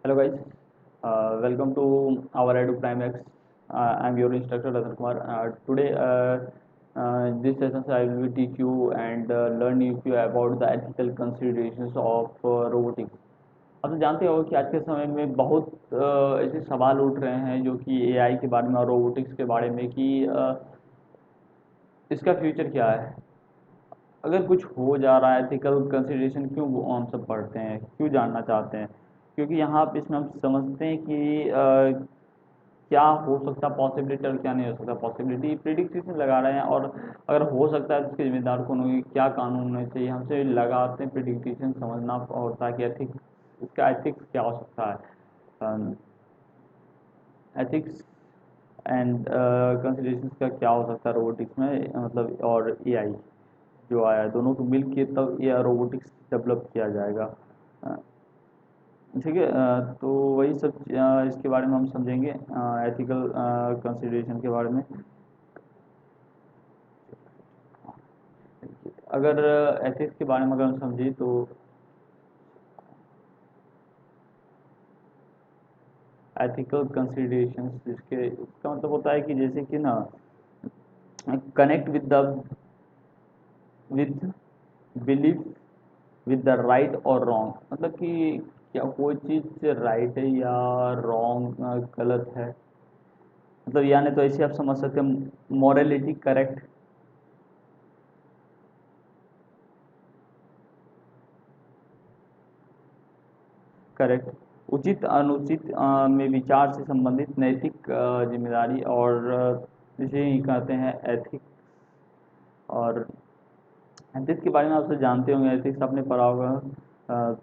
Hello guys, welcome to our Edu Primex. I'm your instructor Ratan Kumar. Today, this session I will teach you and learn you about the ethical considerations of robotics. आप तो जानते हो कि आज के समय में बहुत ऐसे सवाल उठ रहे हैं जो कि एआई के बारे में और रोबोटिक्स के बारे में कि इसका फ्यूचर क्या है। अगर कुछ हो जा रहा है एथिकल कंसिडरेशन क्यों वो हम सब पढ़ते हैं, क्यों जानना चाहते हैं? क्योंकि यहाँ पे इसमें हम समझते हैं कि क्या हो सकता है पॉसिबिलिटी और क्या नहीं हो सकता पॉसिबिलिटी, प्रिडिक्टेशन लगा रहे हैं। और अगर हो सकता है तो उसके जिम्मेदार कौन होंगे, क्या कानून होने चाहिए, हमसे लगाते हैं। प्रिडिक्टेशन समझना होता है कि एथिक्स, इसका एथिक्स क्या हो सकता है, एथिक्स एंड कंसिडरेशन का क्या हो सकता है रोबोटिक्स में, मतलब और एआई जो आया है दोनों को मिल के तब ये रोबोटिक्स डेवलप किया जाएगा। अ, ठीक है। तो वही सब इसके बारे में हम समझेंगे, एथिकल कंसिडरेशन के बारे में। अगर एथिक्स के बारे में अगर हम समझें तो एथिकल कंसिडरेशन जिसके इसका मतलब होता है कि जैसे कि ना, connect with belief with the right और रॉन्ग, मतलब कि क्या कोई चीज़ राइट है या रॉन्ग, गलत है। मतलब यानी तो ऐसे आप समझ सकते हैं मॉरलिटी करेक्ट, करेक्ट, उचित अनुचित में विचार से संबंधित नैतिक जिम्मेदारी, और जिसे ही कहते हैं एथिक्स। और एथिक्स के बारे में आप सब जानते होंगे, एथिक्स आपने पढ़ा होगा। अ,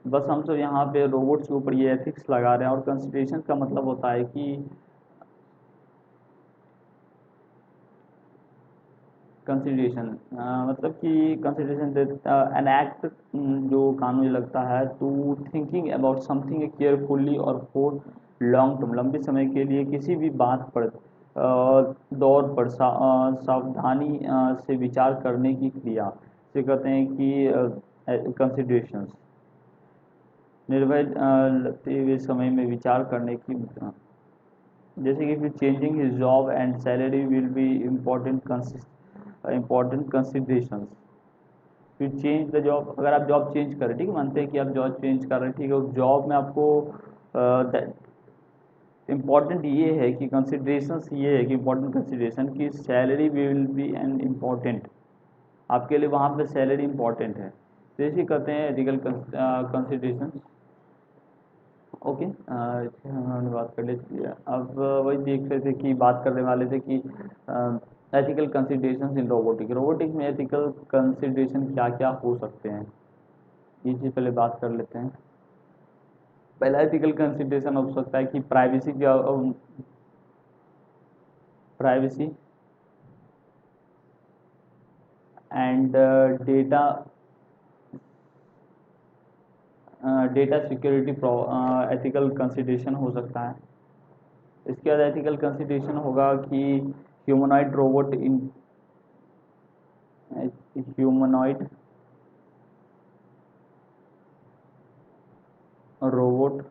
बस हम सब यहाँ पे रोबोट्स के ऊपर ये एथिक्स लगा रहे हैं। और कंसिडरेशन का मतलब होता है कि कंसिडरेशन, मतलब कि कंसिडरेशन एन एक्ट, जो कानूनी लगता है to thinking about something carefully और फॉर लॉन्ग टर्म, लंबे समय के लिए किसी भी बात पर दौर पर सावधानी से विचार करने की क्रिया से कहते हैं कि कंसिडरेशंस। निर्भय लगते हुए समय में विचार करने की, जैसे कि फिर changing his job and salary will be important considerations. फिर चेंज द जॉब, अगर आप जॉब चेंज करें, ठीक है, मानते हैं कि आप जॉब चेंज कर रहे हैं, ठीक है, उस जॉब में आपको इम्पॉर्टेंट ये है कि कंसिडरेशंस ये है कि इम्पोर्टेंट कंसिडरेशन की salary will be an important, आपके लिए वहाँ पे सैलरी इम्पॉर्टेंट है। तो इसी कहते हैं एथिकल कंसिडरेशन। ओके, हमने बात कर ली थी। अब वही देख रहे थे कि बात करने वाले थे कि ethical consideration in robotic, robotic में एथिकल कंसिडरेशन क्या क्या हो सकते हैं, ये चीज़ पहले बात कर लेते हैं। पहला एथिकल कंसिडरेशन हो सकता है कि प्राइवेसी का, privacy and data, data security ethical consideration हो सकता है। इसके बाद एथिकल कंसिडरेशन होगा कि humanoid robot in humanoid robot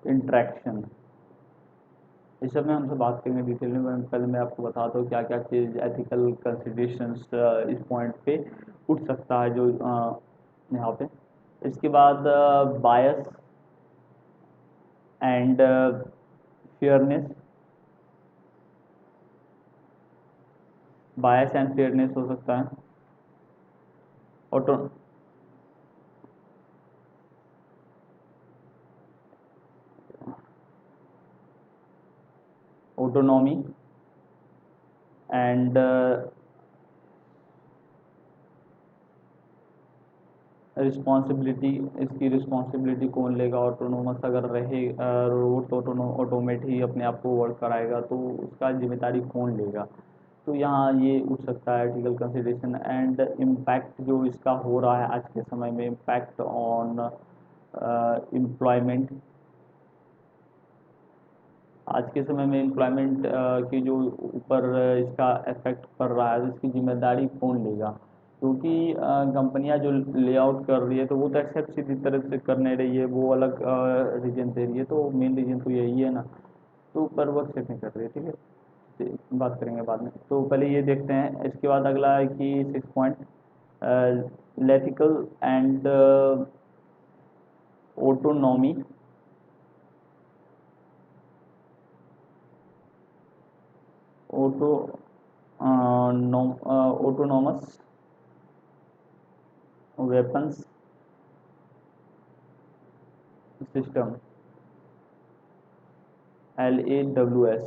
interaction, इस सब में हमसे बात करेंगे डिटेल में। पहले मैं आपको बताता हूँ क्या क्या चीज़ एथिकल कंसिडरेशंस इस पॉइंट पे उठ सकता है जो यहाँ पे। इसके बाद bias and fairness, bias and fairness हो सकता है। ऑटो ऑटोनॉमी एंड रिस्पॉन्सिबिलिटी, इसकी रिस्पॉन्सिबिलिटी कौन लेगा। ऑटोनोमस अगर रहे रोबोट, ऑटोमेट ही अपने आप को वर्क कराएगा तो उसका जिम्मेदारी कौन लेगा। तो यहाँ ये उठ सकता है एथिकल कंसिडरेशन। एंड इम्पैक्ट जो इसका हो रहा है आज के समय में, इम्पैक्ट ऑन एम्प्लॉयमेंट, आज के समय में एम्प्लॉयमेंट के जो ऊपर इसका इफेक्ट पड़ रहा है, इसकी जिम्मेदारी कौन लेगा। क्योंकि कंपनियां जो लेआउट कर रही है तो वो तो एक्सेप्ट सीधी तरह से कर नहीं रही है, वो अलग रीजन दे रही है, तो मेन रीजन तो यही है ना। तो पर वो एक्सेप्ट नहीं कर रही है, ठीक है। बात करेंगे बाद में, तो पहले ये देखते हैं। इसके बाद अगला है कि 6 point, ethical and autonomy, auto autonomous weapons system, LAWS,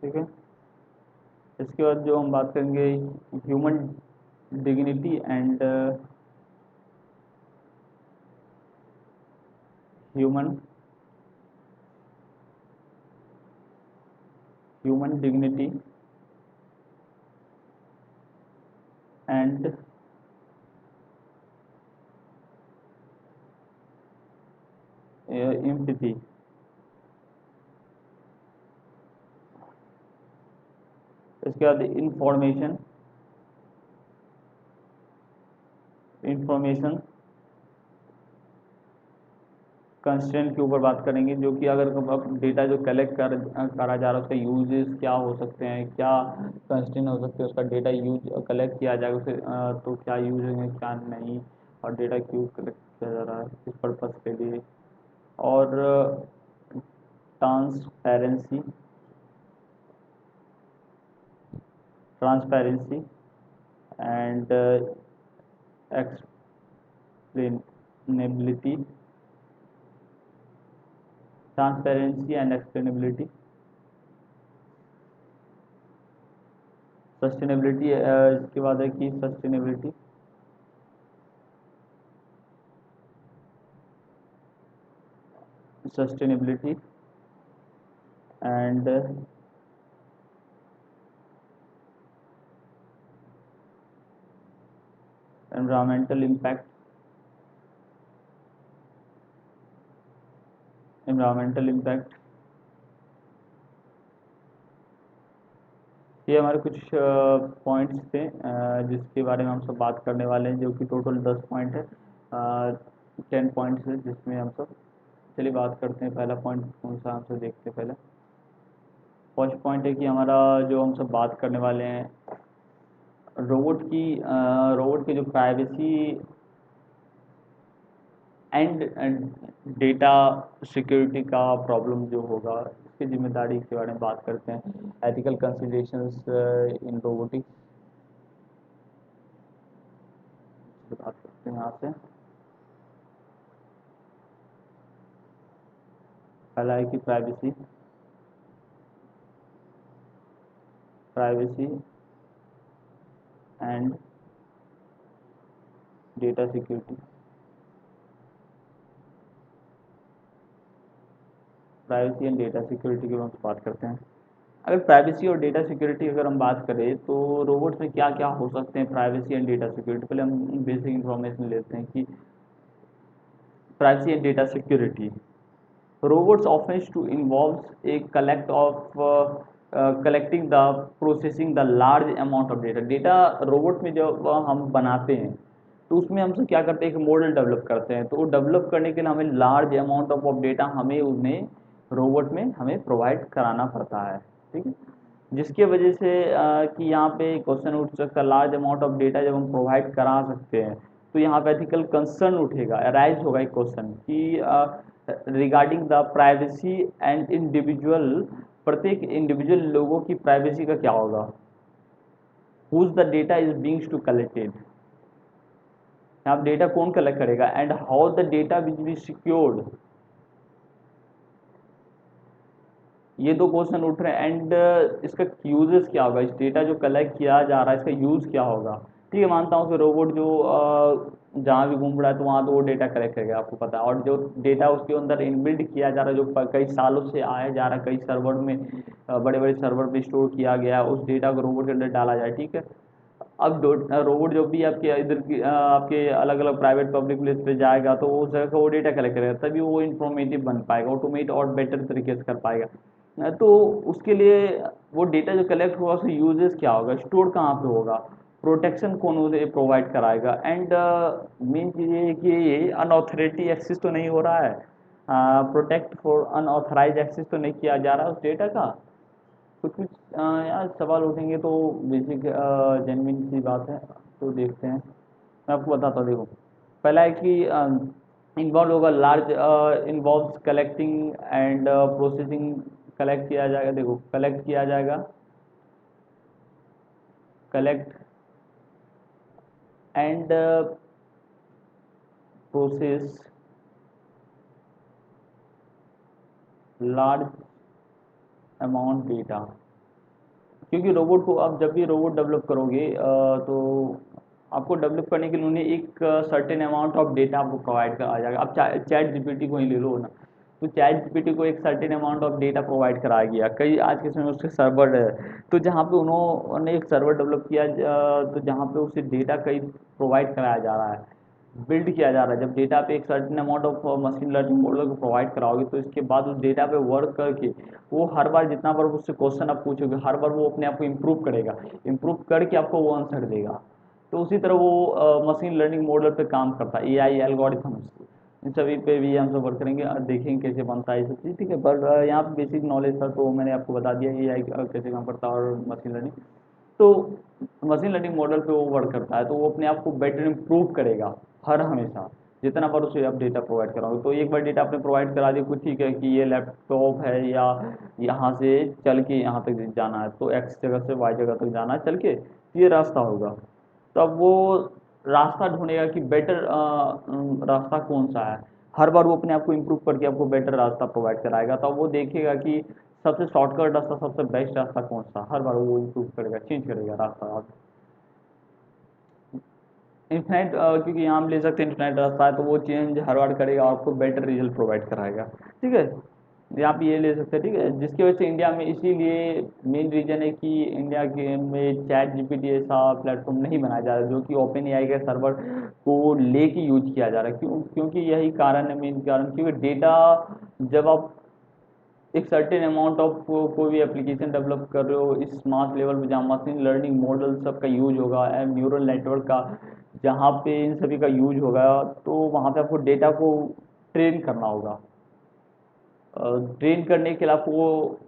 ठीक है। इसके बाद जो हम बात करेंगे, human dignity and human human dignity and empathy. इसके बाद इंफॉर्मेशन कंस्ट्रेंट के ऊपर बात करेंगे, जो कि अगर अब डेटा जो करा जा रहा है उसका यूजेस क्या हो सकते हैं, क्या कंस्ट्रेंट हो सकते हैं, उसका डेटा यूज कलेक्ट किया जाएगा उसे, तो क्या यूज है क्या नहीं, और डेटा क्यों कलेक्ट किया जा रहा है, किस पर्पज़ के लिए, और transparency transparency and explainability transparency and explainability. Sustainability, इसके बाद है कि sustainability and environmental impact environmental impact. ये हमारे कुछ पॉइंट्स थे जिसके बारे में हम सब बात करने वाले हैं, जो कि टोटल 10 पॉइंट है, 10 पॉइंट्स है जिसमें हम सब, चलिए बात करते हैं। पहला पॉइंट कौन सा, हमसे देखते हैं पहले। फर्स्ट पॉइंट है कि हमारा जो हम सब बात करने वाले हैं, रोबोट की जो प्राइवेसी एंड डेटा सिक्योरिटी का प्रॉब्लम जो होगा, इसकी जिम्मेदारी के बारे में बात करते हैं। एथिकल कंसिडरेशंस इन रोबोटिक्स बात करते हैं यहाँ से। पहला है कि privacy and data security. Privacy and data security के बारे में बात करते हैं। अगर प्राइवेसी और डेटा सिक्योरिटी अगर हम बात करें, तो रोबोट्स में क्या क्या हो सकते हैं प्राइवेसी एंड डेटा सिक्योरिटी। पहले हम बेसिक इन्फॉर्मेशन लेते हैं कि privacy and data security, robots often to involves a collecting the processing the large amount of data robot में जब हम बनाते हैं तो उसमें हम सब क्या करते हैं, एक मॉडल डेवलप करते हैं, तो वो डेवलप करने के लिए हमें लार्ज अमाउंट ऑफ डेटा हमें उन्हें रोबोट में हमें प्रोवाइड कराना पड़ता है, ठीक है। जिसके वजह से कि यहाँ पे क्वेश्चन उठ सकता है, लार्ज अमाउंट ऑफ डेटा जब हम प्रोवाइड करा सकते हैं तो यहाँ पे एथिकल कंसर्न उठेगा, अराइज होगा एक क्वेश्चन कि regarding the privacy and individual, प्रत्येक इंडिविजुअल लोगों की प्राइवेसी का क्या होगा, whose the data is being to collected, यहाँ डेटा कौन कलेक्ट करेगा, and how the data will be secured. ये दो क्वेश्चन उठ रहे हैं। एंड इसका यूजेस क्या होगा, इस डेटा जो कलेक्ट किया जा रहा है इसका यूज़ क्या होगा। ठीक है, मानता हूँ कि रोबोट जो जहाँ भी घूम रहा है तो वहाँ तो वो डेटा कलेक्ट करेगा, आपको पता है, और जो डेटा उसके अंदर इनबिल्ड किया जा रहा है, जो कई सालों से आया जा रहा है, कई सर्वर में बड़े बड़े सर्वर पे स्टोर किया गया है, उस डेटा को रोबोट के अंदर डाला जाए, ठीक है। अब रोबोट जब भी आपके इधर की आपके अलग अलग प्राइवेट पब्लिक प्लेस पे जाएगा तो वो उस जगह का वो डेटा कलेक्ट करेगा, तभी वो इन्फॉर्मेटिव बन पाएगा, ऑटोमेट और बेटर तरीके से कर पाएगा। तो उसके लिए वो डेटा जो कलेक्ट होगा उसका यूजेस क्या होगा, स्टोर कहाँ पे होगा, प्रोटेक्शन कौन उसे प्रोवाइड कराएगा, एंड मेन चीज़ ये है कि ये अनऑथोरिटी एक्सेस तो नहीं हो रहा है, प्रोटेक्ट फॉर अनऑथराइज एक्सेस तो नहीं किया जा रहा है उस डेटा का। कुछ कुछ यार सवाल उठेंगे तो बेसिक जेन्युइन सी बात है। तो देखते हैं, मैं आपको बताता हूँ। देखो, पहला है कि इन्वॉल्व होगा large, involves collecting and processing. Collect किया जाएगा, देखो कलेक्ट किया जाएगा, collect and process large amount data. क्योंकि रोबोट को, आप जब भी रोबोट डेवलप करोगे तो आपको डेवलप करने के लिए उन्हें एक सर्टेन अमाउंट ऑफ डेटा आपको प्रोवाइड करा जाएगा। अब चैट जीपीटी को ही ले लो ना, तो चैट जीपीटी को एक certain amount of data provide कराया गया, कई आज के समय में उसके सर्वर है। तो जहाँ पे उन्होंने एक सर्वर डेवलप किया, तो जहाँ पे उसे डेटा कई प्रोवाइड कराया जा रहा है, बिल्ड किया जा रहा है। जब डेटा पे एक certain amount of machine learning model को प्रोवाइड कराओगे तो इसके बाद उस डेटा पे वर्क करके वो हर बार जितना बार उससे क्वेश्चन आप पूछोगे हर बार वो अपने आप को इम्प्रूव करेगा, इम्प्रूव करके आपको वो आंसर देगा। तो उसी तरह वो मशीन लर्निंग मॉडल पे काम करता है, एआई एल्गोरिथम्स, इन सभी पे भी हम सब वर्क करेंगे और देखेंगे कैसे बनता है ये सब चीज़। ठीक है, पर यहाँ पे बेसिक नॉलेज था तो मैंने आपको बता दिया एआई कैसे काम करता है और मशीन लर्निंग। तो मशीन लर्निंग मॉडल पे वो वर्क करता है, तो वो अपने आप को बेटर इम्प्रूव करेगा हर हमेशा, जितना बार उसे आप डेटा प्रोवाइड कराओगे। तो एक बार डेटा आपने प्रोवाइड करा दिया कुछ, ठीक है कि ये लैपटॉप है या यहाँ से चल के यहाँ तक जाना है, तो एक्स जगह से वाई जगह तक जाना है चल के, तो ये रास्ता होगा। तो अब वो रास्ता ढूंढेगा कि बेटर रास्ता कौन सा है। हर बार वो अपने आप को इम्प्रूव करके आपको बेटर रास्ता प्रोवाइड कराएगा, तो अब वो देखेगा कि सबसे शॉर्टकट रास्ता, सबसे बेस्ट रास्ता कौन सा, हर बार वो इम्प्रूव करेगा, चेंज करेगा रास्ता। इन्फिनाइट, क्योंकि यहाँ हम ले सकते हैं इन्फिनाइट रास्ता है, तो वो चेंज हर बार करेगा और आपको बेटर रिजल्ट प्रोवाइड कराएगा। ठीक है, यहाँ पे ये ले सकते हैं। ठीक है, जिसकी वजह से इंडिया में, इसीलिए मेन रीजन है कि इंडिया के में चैट जीपीटी ऐसा प्लेटफॉर्म नहीं बनाया जा रहा जो कि ओपन एआई के सर्वर को लेके यूज किया जा रहा है। क्योंकि यही कारण है, मेन कारण, क्योंकि डेटा जब आप एक सर्टेन अमाउंट ऑफ कोई भी एप्लीकेशन डेवलप कर रहे हो इस मास लेवल पे, जहाँ मशीन लर्निंग मॉडल सबका यूज होगा एंड न्यूरल नेटवर्क का जहाँ पे इन सभी का यूज होगा, तो वहाँ पे आपको डेटा को ट्रेन करना होगा। ट्रेन करने के लिए आपको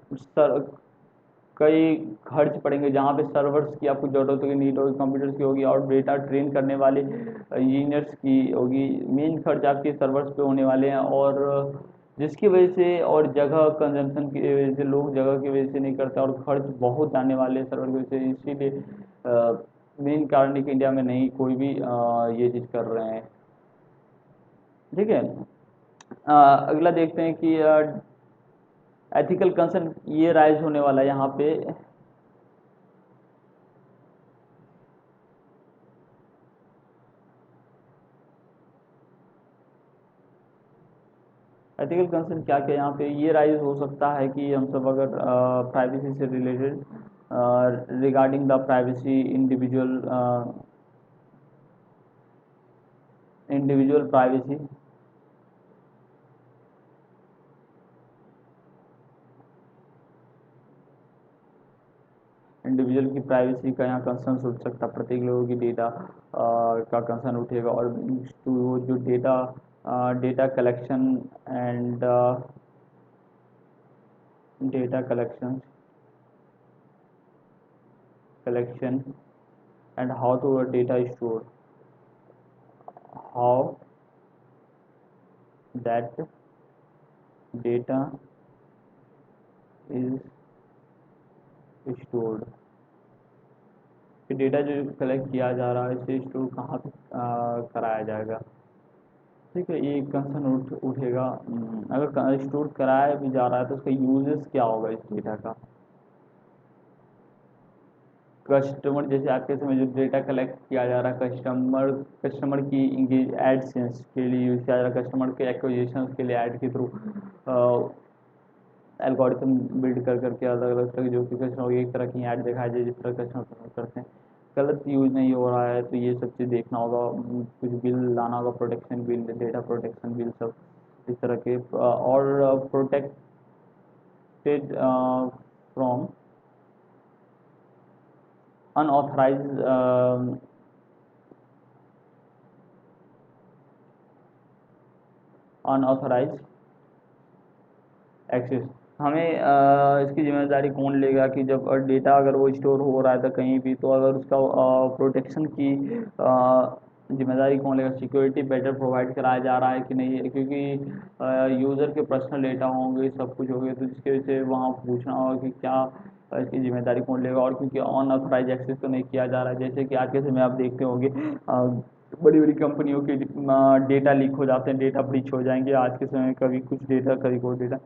कई खर्च पड़ेंगे, जहाँ पे सर्वर्स की आपको जरूरत होगी, नीड होगी, कंप्यूटर्स की होगी, और डेटा ट्रेन करने वाले इंजीनियर्स की होगी। मेन खर्च आपके सर्वर्स पे होने वाले हैं, और जिसकी वजह से, और जगह कंजम्पशन की वजह से, लोग जगह की वजह से नहीं करते और खर्च बहुत आने वाले हैं सर्वर की वजह से। इसीलिए मेन कारण है कि इंडिया में नहीं कोई भी ये चीज़ कर रहे हैं। ठीक है, अगला देखते हैं कि एथिकल कंसर्न ये राइज होने वाला है यहाँ पे। एथिकल कंसर्न क्या क्या यहाँ पे ये राइज हो सकता है कि हम सब अगर प्राइवेसी से related, regarding the privacy, individual privacy, individual की प्राइवेसी का यहाँ कंसर्न उठ सकता है। प्रत्येक लोगों की डेटा का कंसर्न उठेगा, और वो जो data, data collection and data collection and how to data store, how that data is stored, कि डेटा जो कलेक्ट किया जा रहा है इसे स्टोर कहाँ पे कराया जाएगा। ठीक है, ये कंसर्न उठेगा। अगर स्टोर कराया भी जा रहा है तो उसका यूजेस क्या होगा इस डेटा का। कस्टमर, जैसे आज के समय जो डेटा कलेक्ट किया जा रहा है, कस्टमर की एडसेंस के लिए यूज किया जा रहा है, कस्टमर के एक्विजिशन के लिए ऐड के थ्रू एल्गोरिथम बिल्ड कर करके अलग अलग तरह की, जो कि कस्टमर एक तरह की ऐड दिखाई दे जिस तरह कस्टमर पसंद करते हैं, गलत यूज नहीं हो रहा है। तो ये सब चीज़ देखना होगा, कुछ बिल लाना होगा, protection bill, data protection bill, सब इस तरह के। और from unauthorized अनऑथराइज एक्सेस। हमें इसकी जिम्मेदारी कौन लेगा कि जब डेटा अगर वो स्टोर हो रहा है तो कहीं भी, तो अगर उसका प्रोटेक्शन की जिम्मेदारी कौन लेगा, सिक्योरिटी बेटर प्रोवाइड कराया जा रहा है कि नहीं है, क्योंकि यूज़र के पर्सनल डेटा होंगे, सब कुछ होंगे, तो जिसकी वजह से वहाँ पूछना होगा कि क्या इसकी जिम्मेदारी कौन लेगा। और क्योंकि अनऑथराइज एक्सेस तो नहीं किया जा रहा है, जैसे कि आज के समय आप देखते होंगे बड़ी बड़ी कंपनियों के डेटा लीक हो जाते हैं, डेटा ब्रीच हो जाएंगे आज के समय, कभी कुछ डेटा कभी कोई डेटा।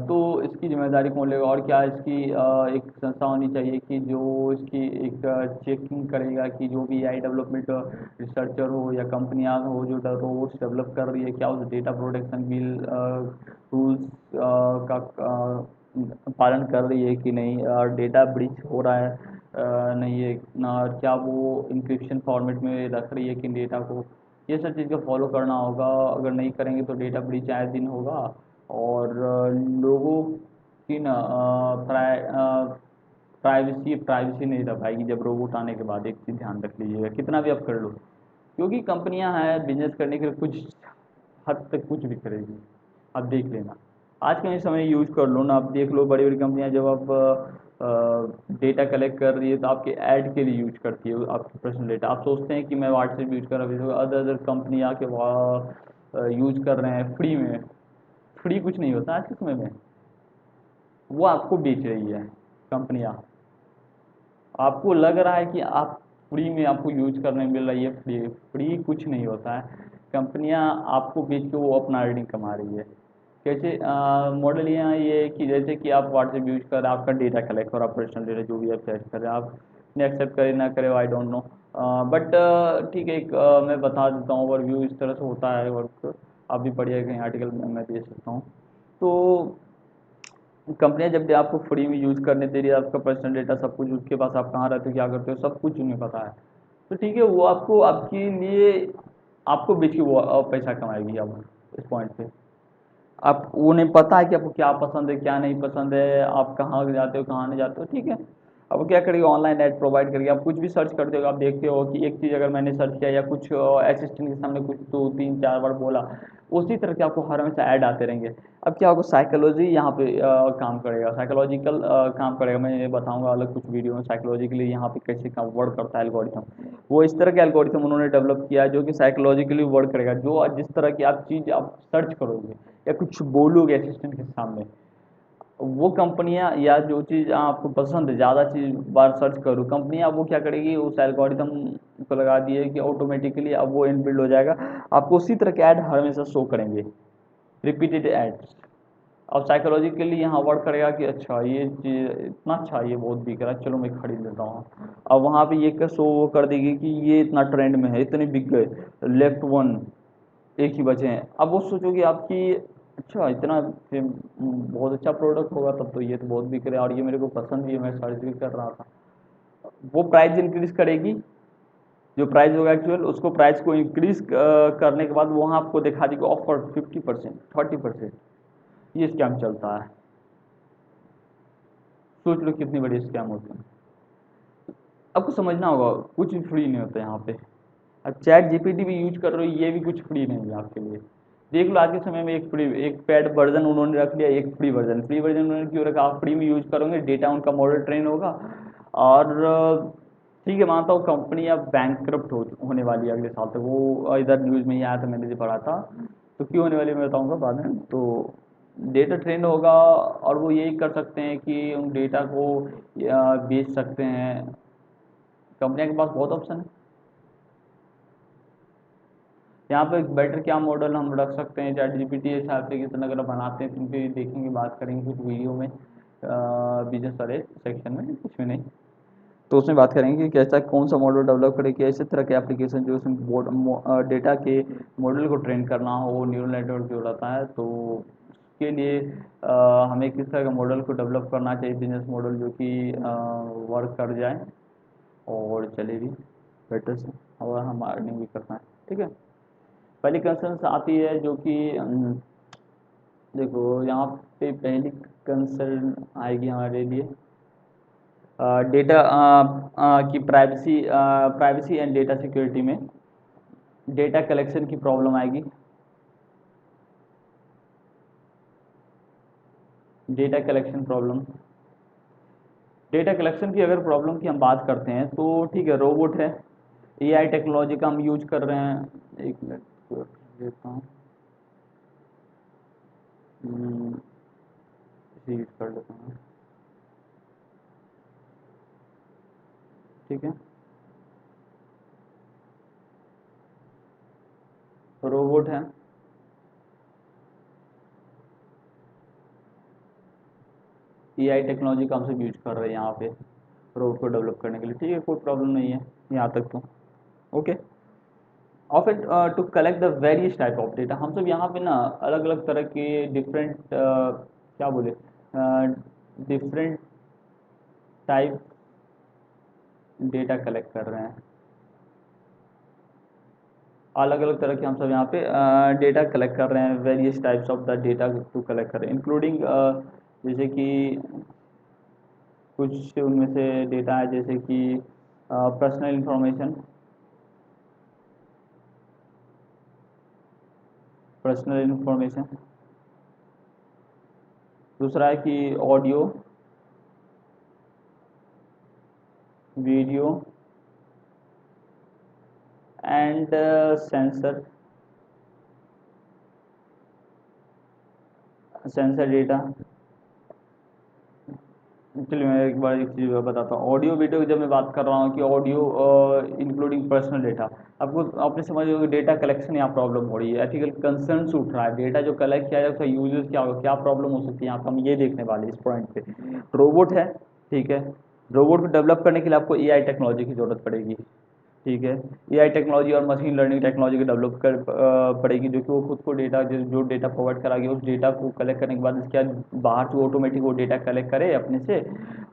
तो इसकी जिम्मेदारी कौन लेगा, और क्या इसकी एक संस्था होनी चाहिए कि जो इसकी एक चेकिंग करेगा कि जो भी आई डेवलपमेंट रिसर्चर हो या कंपनियां हो जो रोबोट्स डेवलप कर रही है, क्या उस डेटा प्रोटेक्शन बिल रूल्स का पालन कर रही है कि नहीं, और डेटा ब्रीच हो रहा है नहीं है, क्या वो इंक्रिप्शन फॉर्मेट में रख रही है कि डेटा को, ये सब चीज़ को फॉलो करना होगा। अगर नहीं करेंगे तो डेटा ब्रीच आए दिन होगा, और लोगों की ना प्राइवेसी प्राइवेसी नहीं रह पाएगी। जब रोबोट आने के बाद एक चीज़ ध्यान रख लीजिएगा, कितना भी आप कर लो, क्योंकि कंपनियां हैं बिजनेस करने के लिए कुछ हद तक कुछ भी करेगी। आप देख लेना, आज के समय यूज कर लो ना, आप देख लो बड़ी बड़ी कंपनियां जब आप डेटा कलेक्ट कर रही है तो आपके ऐड के लिए यूज करती है आपके पर्सनल डेटा। आप सोचते हैं कि मैं व्हाट्सएप यूज कर रहा हूँ, अदर अदर कंपनी आके यूज कर रहे हैं फ्री में। फ्री कुछ नहीं होता आज के समय में, वो आपको बेच रही है कंपनियां। आपको लग रहा है कि आप फ्री में आपको यूज करने मिल रही है, फ्री फ्री कुछ नहीं होता है। कंपनियां आपको बेच के वो अपना अर्निंग कमा रही है। कैसे मॉडल यहाँ ये है कि जैसे कि आप व्हाट्सएप यूज कर रहे हैं, आपका डेटा कलेक्ट हो रहा है, पर्सनल डेटा जो भी आप सेट कर रहे हैं, आप ने एक्सेप्ट करे ना करे आई डोंट नो, बट ठीक है, एक मैं बता देता हूँ ओवरव्यू, इस तरह से होता है वर्क। आप भी पढ़िए कहीं आर्टिकल में, मैं दे सकता हूँ। तो कंपनियां जब भी आपको फ्री में यूज़ करने दे रही है, आपका पर्सनल डेटा सब कुछ, उसके पास आप कहाँ रहते हो, क्या करते हो, सब कुछ उन्हें पता है, तो ठीक है, वो आपको आपके लिए आपको बेच के वो पैसा कमाएगी। अब इस पॉइंट पे आप, उन्हें पता है कि आपको क्या पसंद है क्या नहीं पसंद है, आप कहाँ जाते हो कहाँ नहीं जाते हो, ठीक है। अब वो क्या करेगी, ऑनलाइन ऐड प्रोवाइड करेगी। आप कुछ भी सर्च करते हो, आप देखते हो कि एक चीज़ अगर मैंने सर्च किया या कुछ असिस्टेंट के सामने कुछ 2 3 4 बार बोला, उसी तरह के आपको हर हमेशा ऐड आते रहेंगे। अब क्या होगा, साइकोलॉजी यहाँ पे काम करेगा, साइकोलॉजिकल काम करेगा। मैं ये बताऊंगा अलग कुछ वीडियो में साइकोलॉजिकली यहाँ पे कैसे काम वर्क करता है एल्गोरिथम। वो इस तरह के एल्गोरिथम उन्होंने डेवलप किया है जो कि साइकोलॉजिकली वर्क करेगा। जो जिस तरह की आप चीज़ आप सर्च करोगे या कुछ बोलोगे असिस्टेंट के सामने, वो कंपनियां या जो चीज़ आपको पसंद है, ज़्यादा चीज़ बार सर्च करो, कंपनियां वो क्या करेगी, उस एल्गोरिथम को लगा दिए कि ऑटोमेटिकली अब वो इनबिल्ड हो जाएगा, आपको उसी तरह के ऐड हमेशा शो करेंगे, रिपीटेड एड्स। अब साइकोलॉजिकली यहाँ वर्क करेगा कि अच्छा ये चीज़ इतना अच्छा, ये बहुत बिक रहा है, चलो मैं खरीद लेता हूँ। अब वहाँ पे ये का शो वो कर देगी कि ये इतना ट्रेंड में है, इतने बिक गए, लेफ्ट वन एक ही बचे हैं। अब वो सोचोगे आपकी, अच्छा इतना बहुत अच्छा प्रोडक्ट होगा तब तो, ये तो बहुत बिक रहा है और ये मेरे को पसंद भी है, मैं सर्च भी कर रहा था। वो प्राइस इंक्रीज करेगी, जो प्राइस होगा एक्चुअल, उसको प्राइस को इंक्रीज करने के बाद वहाँ आपको दिखा देगी ऑफर 50% 30%। ये स्कैम चलता है, सोच लो कितनी बड़ी स्कैम होती है। आपको समझना होगा कुछ भी फ्री नहीं होता यहाँ पे। अब चैट जीपीटी भी यूज कर रहे हो, ये भी कुछ फ्री नहीं है आपके लिए। देख लो आज के समय में एक फ्री, एक पेड वर्जन उन्होंने रख लिया, एक फ्री वर्जन। फ्री वर्जन उन्होंने क्यों रखा, आप फ्री में यूज करोगे, डेटा उनका मॉडल ट्रेन होगा, और ठीक है मानता हूँ कंपनी अब बैंकक्रप्ट होने वाली है अगले साल तक। वो इधर न्यूज़ में ही आया था, मैंने भी पढ़ा था। तो क्यों होने वाली है मैं बताऊँगा बाद में। तो डेटा ट्रेन होगा और वो यही कर सकते हैं कि उन डेटा को बेच सकते हैं। कंपनियों के पास बहुत ऑप्शन है। यहाँ पे बेटर क्या मॉडल हम रख सकते हैं, चैट जीपीटी ऐसा एप्लीकेशन अगर हम बनाते हैं तो उन पर देखेंगे, बात करेंगे कुछ वीडियो में, बिजनेस वाले सेक्शन में, कुछ में नहीं, तो उसमें बात करेंगे कि कैसा कौन सा मॉडल डेवलप करें, कि ऐसे तरह के एप्लीकेशन जो उसमें डेटा के मॉडल को ट्रेन करना हो, न्यूरल नेटवर्क जो रहता है, तो उसके लिए हमें किस तरह का मॉडल को डेवलप करना चाहिए, बिजनेस मॉडल जो कि वर्क कर जाए और चले भी बेटर से, और हम अर्निंग भी कर पाएँ, ठीक है। पहली कंसर्न आती है जो कि देखो यहाँ पे पहली कंसर्न आएगी हमारे लिए डेटा की प्राइवेसी एंड डेटा सिक्योरिटी में डेटा कलेक्शन की प्रॉब्लम आएगी। Data collection problem, data collection की अगर प्रॉब्लम की हम बात करते हैं तो ठीक है, रोबोट है, एआई टेक्नोलॉजी का हम यूज कर रहे हैं। एक मिनट को देता हूँ, इसे यूज कर लेता हूँ। ठीक है, रोबोट है, एआई टेक्नोलॉजी का हम सब यूज कर रहे हैं यहाँ पे रोबोट को डेवलप करने के लिए। ठीक है, कोई प्रॉब्लम नहीं है यहाँ तक तो। Okay, of it to collect the various type of data, हम सब यहाँ पे ना अलग अलग तरह के डिफरेंट क्या बोले डिफरेंट टाइप डेटा कलेक्ट कर रहे हैं। अलग अलग तरह के हम सब यहाँ पे डेटा कलेक्ट कर रहे हैं, various types of the data to collect कर रहे हैं, इंक्लूडिंग जैसे कि कुछ उनमें से डेटा है जैसे कि पर्सनल इंफॉर्मेशन, पर्सनल इंफॉर्मेशन। दूसरा है कि audio, video and sensor, sensor data. चलिए मैं एक बार एक चीज़ बताता हूँ। ऑडियो वीडियो की जब मैं बात कर रहा हूँ कि ऑडियो इंक्लूडिंग पर्सनल डेटा, आपको आपने समझ लो कि डेटा कलेक्शन यहाँ प्रॉब्लम हो रही है, एथिकल कंसर्न्स उठ रहा है, डेटा जो कलेक्ट किया जाए उसका यूजेस क्या होगा, क्या प्रॉब्लम हो सकती है, यहाँ पर हम ये देखने वाले इस पॉइंट पे। रोबोट है, ठीक है, रोबोट को डेवलप करने के लिए आपको एआई टेक्नोलॉजी की ज़रूरत पड़ेगी। ठीक है, एआई टेक्नोलॉजी और मशीन लर्निंग टेक्नोलॉजी को डेवलप कर पड़ेगी, जो कि वो खुद को डेटा जो डेटा प्रोवाइड कराएगी उस डेटा को कलेक्ट करने के बाद इसके बाद बाहर से ऑटोमेटिक वो डेटा कलेक्ट करे अपने से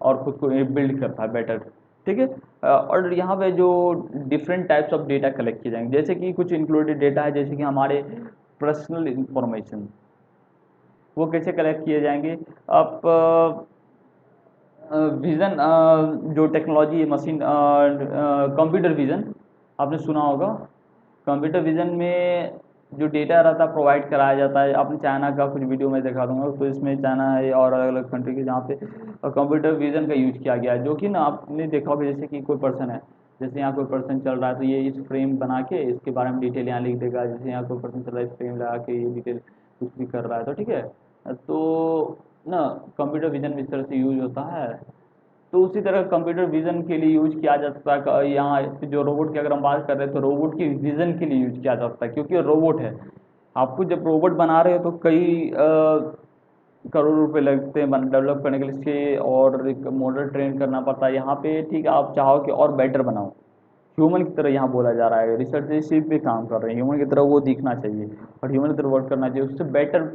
और खुद को बिल्ड कर पाए बेटर। ठीक है, और यहाँ पे जो different types of data collect किए जाएंगे, जैसे कि कुछ इंक्लूडेड डेटा है जैसे कि हमारे पर्सनल इंफॉर्मेशन, वो कैसे कलेक्ट किए जाएंगे। आप विज़न जो टेक्नोलॉजी है मशीन कंप्यूटर विज़न आपने सुना होगा। कंप्यूटर विज़न में जो डेटा रहता है प्रोवाइड कराया जाता है। आपने चाइना का कुछ वीडियो में दिखा दूंगा, तो इसमें चाइना है और अलग अलग कंट्री के जहाँ पे कंप्यूटर विज़न का यूज किया गया है, जो कि ना आपने देखा होगा जैसे कि कोई पर्सन है, जैसे यहाँ कोई पर्सन चल रहा है तो ये इस फ्रेम बना के इसके बारे में डिटेल यहाँ लिख देगा, जैसे यहाँ कोई पर्सन चल रहा है इस फ्रेम लगा के ये डिटेल कुछ भी कर रहा है, तो ठीक है। तो ना कंप्यूटर विज़न इस तरह से यूज होता है। तो उसी तरह कंप्यूटर विज़न के लिए यूज किया जा सकता है। यहाँ जो रोबोट की अगर हम बात कर रहे हैं तो रोबोट की विज़न के लिए यूज किया जा सकता है, क्योंकि रोबोट है। आपको जब रोबोट बना रहे हो तो कई करोड़ रुपए लगते हैं डेवलप करने के लिए इसके, और एक मॉडल ट्रेन करना पड़ता है। यहाँ पे ठीक है, आप चाहो कि और बेटर बनाओ, ह्यूमन की तरह यहाँ बोला जा रहा है, रिसर्च इसी पे काम कर रहे हैं, ह्यूमन की तरह वो दिखना चाहिए और ह्यूमन की तरह वर्क करना चाहिए, उससे बेटर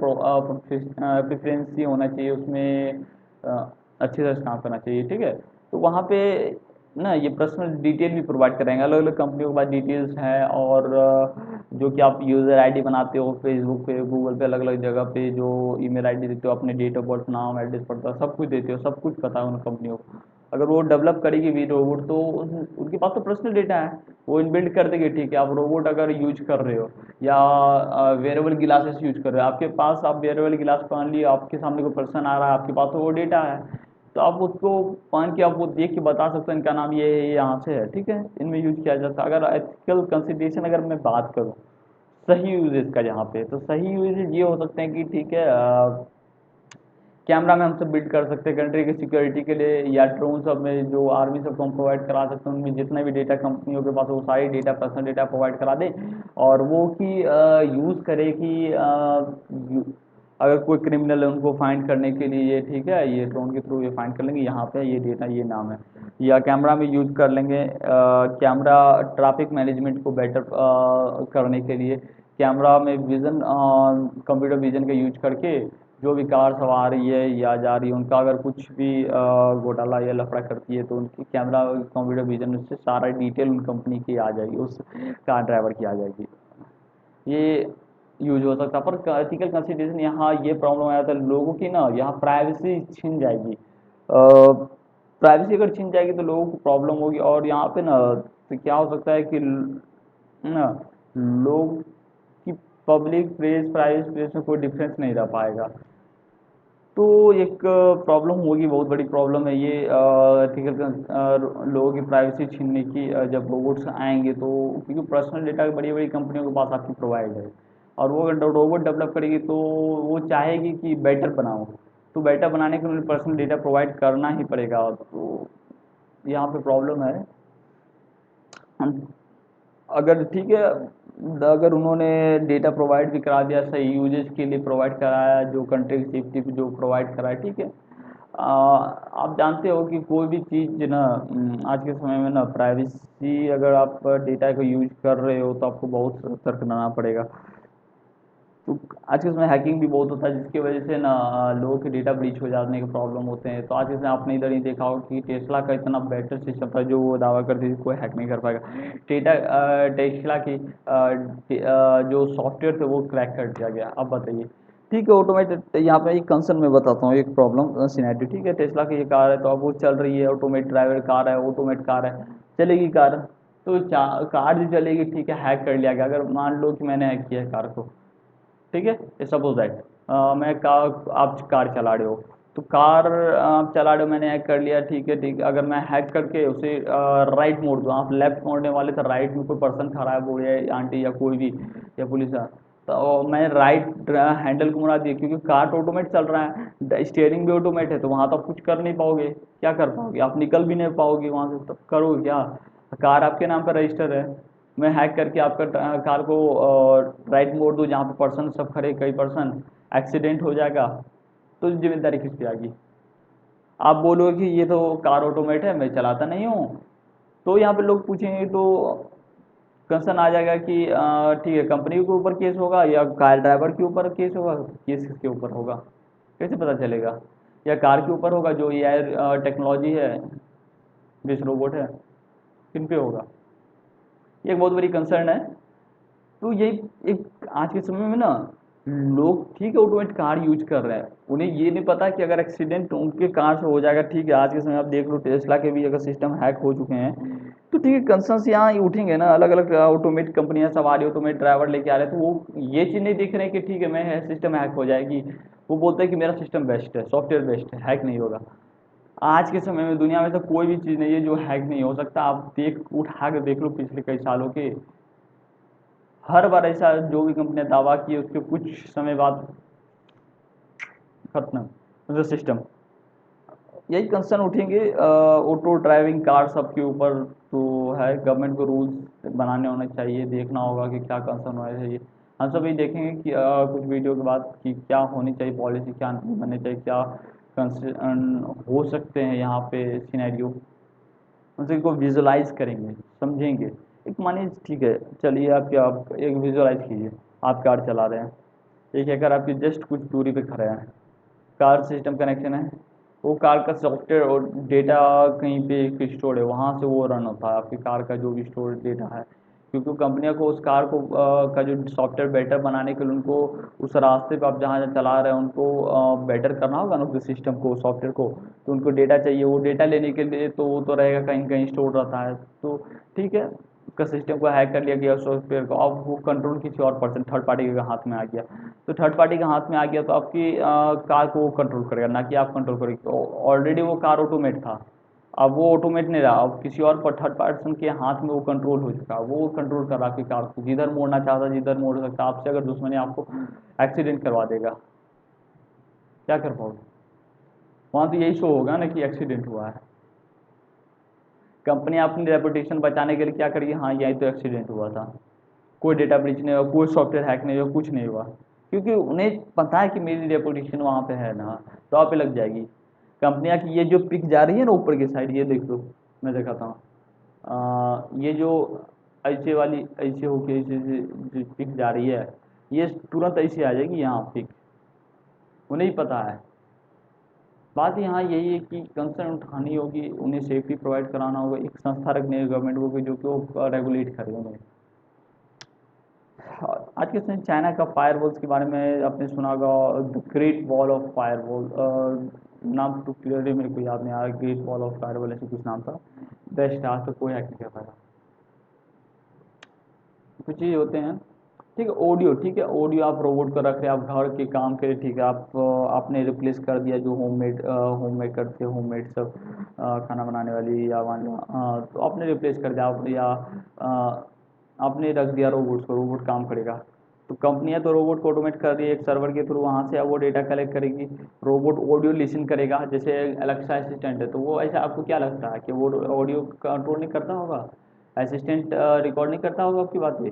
प्रिफरेंसी होना चाहिए उसमें, अच्छी तरह से काम करना चाहिए। ठीक है, तो वहाँ पे ना ये पर्सनल डिटेल भी प्रोवाइड करेंगे, अलग अलग कंपनियों के पास डिटेल्स हैं, और जो कि आप यूज़र आईडी बनाते हो फेसबुक पे गूगल पे अलग अलग जगह पे, जो ईमेल आईडी देते हो, अपने डेट ऑफ बर्थ नाम एड्रेस पड़ता है सब कुछ देते हो, सब कुछ पता है उन कंपनियों को। अगर वो डेवलप करेगी भी रोबोट तो उनके पास तो पर्सनल डेटा है, वो इनबिल्ड कर देंगे। ठीक है, आप रोबोट अगर यूज कर रहे हो या वेयरेबल ग्लासेस यूज कर रहे हो, आपके पास आप वेयरेबल ग्लास पहन लिए, आपके सामने कोई पर्सन आ रहा है, आपके पास तो वो डेटा है, तो आप उसको पहन के आप वो देख के बता सकते हैं इनका नाम ये है, ये यहाँ से है। ठीक है, इनमें यूज किया जाता है। अगर एथिकल कंसिडरेशन अगर मैं बात करूँ सही यूजेज का यहाँ पे, तो सही यूजेज ये हो सकते हैं कि ठीक है, कैमरा में हम सब बिल्ड कर सकते हैं कंट्री की सिक्योरिटी के लिए, या ड्रोन सब में जो आर्मी सबको हम प्रोवाइड करा सकते हैं, उनमें जितना भी डेटा कंपनियों के पास वो सारी डेटा पर्सनल डेटा प्रोवाइड करा दें, और वो कि यूज़ करे कि अगर कोई क्रिमिनल है उनको फाइंड करने के लिए ये ठीक है, ये ड्रोन के थ्रू ये फाइंड कर लेंगे यहाँ पे ये डेटा ये नाम है, या कैमरा में यूज कर लेंगे। कैमरा ट्रैफिक मैनेजमेंट को बेटर करने के लिए कैमरा में विज़न कंप्यूटर विज़न का यूज करके जो भी कार सवार आ रही है या जा रही है उनका अगर कुछ भी घोटाला या लफड़ा करती है तो उनकी कैमरा कंप्यूटर विजन उससे सारा डिटेल उन कंपनी की आ जाएगी, उस कार ड्राइवर की आ जाएगी। ये यूज हो सकता है। पर एथिकल कंसिडरेशन यहाँ ये प्रॉब्लम आया था लोगों की ना, यहाँ प्राइवेसी छिन जाएगी। प्राइवेसी अगर छिन जाएगी तो लोगों को प्रॉब्लम होगी, और यहाँ पे ना तो क्या हो सकता है कि ना लोग की पब्लिक प्लेस प्राइवेट प्लेस में कोई डिफरेंस नहीं रह पाएगा। तो एक प्रॉब्लम होगी, बहुत बड़ी प्रॉब्लम है ये एथिकल लोगों की प्राइवेसी छीनने की। जब रोबोट्स आएंगे तो, क्योंकि पर्सनल डेटा बड़ी बड़ी कंपनियों के पास आपकी प्रोवाइड है, और वो अगर रोबोट डेवलप करेगी तो वो चाहेगी कि बेटर बनाओ, तो बेटर बनाने के लिए पर्सनल डेटा प्रोवाइड करना ही पड़ेगा। तो यहाँ पे प्रॉब्लम है। अगर ठीक है, अगर उन्होंने डेटा प्रोवाइड भी करा दिया, सही यूजेस के लिए प्रोवाइड कराया, जो कंट्री की सेफ्टी पे जो प्रोवाइड कराया, ठीक है। आप जानते हो कि कोई भी चीज़ ना आज के समय में ना प्राइवेसी, अगर आप डेटा को यूज कर रहे हो तो आपको बहुत सतर्क रहना पड़ेगा। तो आज के समय हैकिंग भी बहुत होता है, जिसकी वजह से ना लोगों के डेटा ब्रीच हो जाने के प्रॉब्लम होते हैं। तो आज के समय आपने इधर ही देखा होगा कि टेस्ला का इतना बेटर सिस्टम था, जो वो दावा करती थी कोई हैक नहीं कर पाएगा। टेस्ला की जो सॉफ्टवेयर थे वो क्रैक कर दिया गया। अब बताइए, ठीक है, ऑटोमेटेड यहाँ पे एक कंसर्न मैं बताता हूँ, एक प्रॉब्लम सिनेरियो। ठीक है, टेस्ला की ये कार है, तो अब वो चल रही है, ऑटोमेट ड्राइवर कार है, ऑटोमेट कार है, चलेगी कार। तो कार जो चलेगी, ठीक है, हैक कर लिया गया। अगर मान लो कि मैंने हैक किया है कार को, ठीक है, सपोज दैट मैं आप कार चला रहे हो, तो कार आप चला रहे हो, मैंने हैक कर लिया, ठीक है, ठीक है। अगर मैं हैक करके उसे राइट मोड़ दूँ, आप लेफ्ट मोड़ने वाले थे, राइट में कोई पर्सन खड़ा हो या आंटी या कोई भी या पुलिस है, तो मैं राइट हैंडल को मुड़ा दिया, क्योंकि कार तो ऑटोमेट चल रहा है, स्टीयरिंग भी ऑटोमेट है, तो वहाँ तो आप कुछ कर नहीं पाओगे। क्या कर पाओगे, आप निकल भी नहीं पाओगे वहाँ से, तो करोगे क्या? कार आपके नाम पर रजिस्टर है, मैं हैक करके आपका कार को राइट मोड़ दूँ जहाँ पे पर्सन सब खड़े, कई पर्सन, एक्सीडेंट हो जाएगा, तो जिम्मेदारी किस पे आएगी? आप बोलोगे कि ये तो कार ऑटोमेट है, मैं चलाता नहीं हूँ, तो यहाँ पे लोग पूछेंगे, तो कंसर्न आ जाएगा कि ठीक है, कंपनी के ऊपर केस होगा या कार ड्राइवर के ऊपर केस होगा? केस किसके ऊपर होगा, कैसे पता चलेगा? या कार के ऊपर होगा, जो एआई टेक्नोलॉजी है, जिस रोबोट है, किन पे होगा? ये एक बहुत बड़ी कंसर्न है। तो यही एक आज के समय में ना लोग, ठीक है, ऑटोमेट कार यूज कर रहे हैं, उन्हें ये नहीं पता कि अगर एक्सीडेंट उनके कार से हो जाएगा। ठीक है, आज के समय आप देख लो टेस्ला के भी अगर सिस्टम हैक हो चुके हैं, तो ठीक है, कंसर्न्स यहाँ ही उठेंगे ना। अलग अलग ऑटोमेट कंपनियां सब आ रही, ऑटोमेट ड्राइवर लेके आ रहे हैं, तो वो ये चीज़ नहीं देख रहे हैं कि ठीक है, मैं सिस्टम हैक हो जाएगी। वो बोलते हैं कि मेरा सिस्टम बेस्ट है, सॉफ्टवेयर बेस्ट है, हैक नहीं होगा। आज के समय में दुनिया में से कोई भी चीज़ नहीं है जो हैक नहीं हो सकता। आप उठा के देख लो पिछले कई सालों के, हर बार ऐसा जो भी कंपनियां दावा की है उसके कुछ समय बाद खत्म मतलब सिस्टम। यही कंसर्न उठेंगे ऑटो ड्राइविंग कार सबके ऊपर। तो है, गवर्नमेंट को रूल्स बनाने होने चाहिए, देखना होगा कि क्या कंसर्न होना चाहिए। हम सब ये देखेंगे कि कुछ वीडियो के बाद कि क्या होनी चाहिए पॉलिसी, क्या नहीं बननी चाहिए, क्या कंसर्न हो सकते हैं यहाँ पे सिनेरियो, उनसे को विजुलाइज करेंगे, समझेंगे। एक मानिए, ठीक है, चलिए आप एक विजुलाइज कीजिए, आप कार चला रहे हैं, एक हैकर आपकी जस्ट कुछ दूरी पे खड़े हैं, कार सिस्टम कनेक्शन है, वो कार का सॉफ्टवेयर और डेटा कहीं पे स्टोर है, वहाँ से वो रन होता है आपकी कार का जो भी स्टोर डेटा है। क्योंकि कंपनियों को उस कार को का जो सॉफ्टवेयर बेटर बनाने के लिए उनको उस रास्ते पे आप जहाँ जहाँ चला रहे हैं उनको बेटर करना होगा ना, उस सिस्टम को, सॉफ्टवेयर को। तो उनको डेटा चाहिए, वो डेटा लेने के लिए तो वो तो रहेगा कहीं कहीं स्टोर रहता है। तो ठीक है, उसका सिस्टम को हैक कर लिया गया सॉफ्टवेयर को, अब वो कंट्रोल किसी और पर्सन थर्ड पार्टी के हाथ में आ गया। तो थर्ड पार्टी के हाथ में आ गया तो आपकी कार को वो कंट्रोल करेगा, ना कि आप कंट्रोल करेंगे। तो ऑलरेडी वो कार ऑटोमेट था, अब वो ऑटोमेट नहीं रहा, अब किसी और पर थर्ड पर्सन के हाथ में वो कंट्रोल हो चुका है। वो कंट्रोल कर रहा है आपकी कार को, जिधर मोड़ना चाहता जिधर मोड़ सकता। आपसे अगर दुश्मनी आपको एक्सीडेंट करवा देगा, क्या कर पाओगे? वहाँ तो यही शो होगा ना कि एक्सीडेंट हुआ है। कंपनी अपनी रेपुटेशन बचाने के लिए क्या करेगी? हाँ, यही तो एक्सीडेंट हुआ था, कोई डेटा ब्रीच नहीं हुआ, कोई सॉफ्टवेयर हैक नहीं हुआ, कुछ नहीं हुआ, क्योंकि उन्हें पता है कि मेरी रेपुटेशन वहाँ पे है ना, तो आप पे लग जाएगी। कंपनियां की ये जो पिक जा रही है ना ऊपर की साइड, ये देख लो, मैं दिखाता हूँ, ये जो ऐसे वाली ऐसे होके ऐसे ऐसे जो पिक जा रही है, ये तुरंत ऐसे आ जाएगी यहाँ पिक, उन्हें ही पता है। बात यहाँ यही है कि कंसर्न उठानी होगी, उन्हें सेफ्टी प्रोवाइड कराना होगा, एक संस्था रखनी है गवर्नमेंट को जो कि वो रेगुलेट करे उन्हें। आज के समय चाइना का फायरवॉल्स के बारे में आपने सुना होगा, the great wall of firewall, नाम तो क्लियरली मेरे को याद नहीं आ रहा, ग्रेट वॉल ऑफ फायरवॉल ऐसे कुछ नाम था। बेस्ट, आज तक कोई हैक नहीं कर पाया। कुछ चीज़ होते हैं। ठीक है, ऑडियो, ठीक है, ऑडियो आप रोबोट को रख रहे हैं, आप घर के काम के लिए, ठीक है, आपने रिप्लेस कर दिया जो होममेड करते हैं, होममेड सब खाना बनाने वाली या तो आपने रिप्लेस कर दिया, आप या अ, आपने रख दिया रोबोट्स को, रोबोट काम करेगा। तो कंपनियां तो रोबोट को ऑटोमेट कर रही है, एक सर्वर के थ्रू वहाँ से वो डेटा कलेक्ट करेगी। रोबोट ऑडियो लिसन करेगा, जैसे अलेक्सा असिस्टेंट है, तो वो ऐसा आपको क्या लगता है कि वो ऑडियो कंट्रोल नहीं करता होगा? असिस्टेंट रिकॉर्ड नहीं करता होगा आपकी बातें?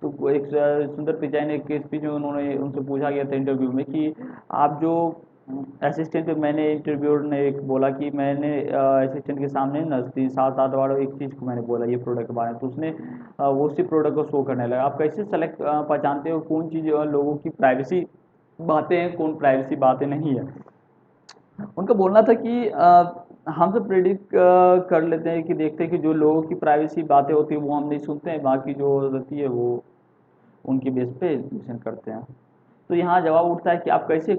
तो वो एक सुंदर पिचाई ने एक स्पीच में उन्होंने उनसे पूछा गया था इंटरव्यू में कि आप जो असिस्टेंट, मैंने इंटरव्यूअर ने एक बोला कि मैंने असिस्टेंट के सामने न 7-8 बार एक चीज़ को मैंने बोला ये प्रोडक्ट के बारे में, तो उसने वो उसी प्रोडक्ट को शो करने लगा। आप कैसे सेलेक्ट पहचानते हो कौन चीज़ लोगों की प्राइवेसी बातें हैं, कौन प्राइवेसी बातें नहीं है? उनका बोलना था कि हम तो प्रिडिक्ट कर लेते हैं कि देखते हैं कि जो लोगों की प्राइवेसी बातें होती है वो हम नहीं सुनते हैं, बाकी जो रहती है वो उनके बेस पे डिसीजन करते हैं। तो यहाँ जवाब उठता है कि आप कैसे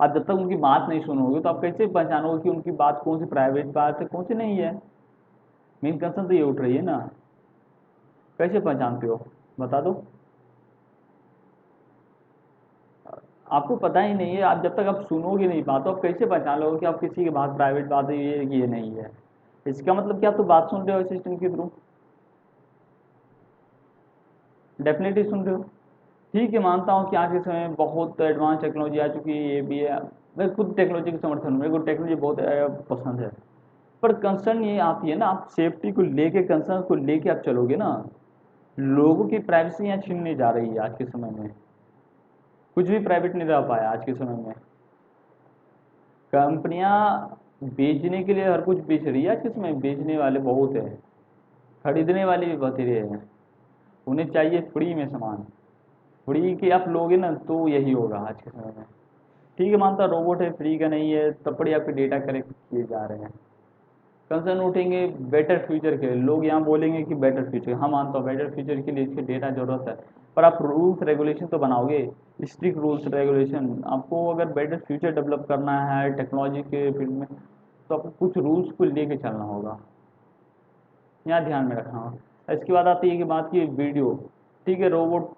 आप जब तक उनकी बात नहीं सुनोगे तो आप कैसे पहचानोगे कि उनकी बात कौन सी प्राइवेट बात है, कौन सी नहीं है? मेन कंसर्न तो ये उठ रही है ना, कैसे पहचानते हो? बता दो। आपको पता ही नहीं है, आप जब तक आप सुनोगे नहीं बात, तो आप कैसे पहचान लोगे कि आप किसी की बात प्राइवेट बात है, ये नहीं है? इसका मतलब कि आप तो बात सुन रहे हो असिस्टेंट के थ्रू, डेफिनेटली सुन रहे हो। ठीक है, मानता हूँ कि आज के समय में बहुत एडवांस टेक्नोलॉजी आ चुकी है, ये भी है। मैं खुद टेक्नोलॉजी के समर्थन हूँ, मेरे को टेक्नोलॉजी बहुत पसंद है। पर कंसर्न ये आती है ना, आप सेफ्टी को लेके, कंसर्न को लेके आप चलोगे ना, लोगों की प्राइवेसी यहाँ छीनने जा रही है आज के समय में। कुछ भी प्राइवेट नहीं रह पाया आज के समय में। कंपनियां बेचने के लिए हर कुछ बेच रही है आज के समय में, बेचने वाले बहुत है, खरीदने वाले भी बथेरे हैं। उन्हें चाहिए फ्री में सामान, फ्री के आप लोगे ना तो यही होगा आज के समय में। ठीक है, मानता रोबोट है, फ्री का नहीं है, तब पर आपके डेटा कलेक्ट किए जा रहे हैं। कंसर्न उठेंगे बेटर फ्यूचर के, लोग यहाँ बोलेंगे कि बेटर फ्यूचर, हाँ मानता हूँ बेटर फ्यूचर के लिए इसके डेटा जरूरत है, पर आप रूल्स रेगुलेशन तो बनाओगे, स्ट्रिक्ट रूल्स रेगुलेशन। आपको अगर बेटर फ्यूचर डेवलप करना है टेक्नोलॉजी के फील्ड में, तो आपको कुछ रूल्स को लेके चलना होगा, यहाँ ध्यान में रखना होगा। इसके बाद आती है कि बात की वीडियो। ठीक है, रोबोट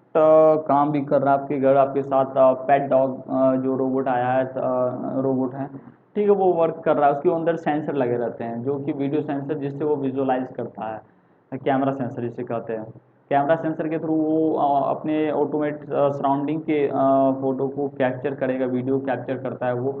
काम भी कर रहा है आपके घर, आपके साथ पेट डॉग जो रोबोट आया है, रोबोट है, ठीक है, वो वर्क कर रहा है, उसके अंदर सेंसर लगे रहते हैं जो कि वीडियो सेंसर, जिससे वो विजुअलाइज करता है, कैमरा सेंसर जिसे कहते हैं। कैमरा सेंसर के थ्रू वो अपने ऑटोमेट सराउंडिंग के फोटो को कैप्चर करेगा, वीडियो कैप्चर करता है वो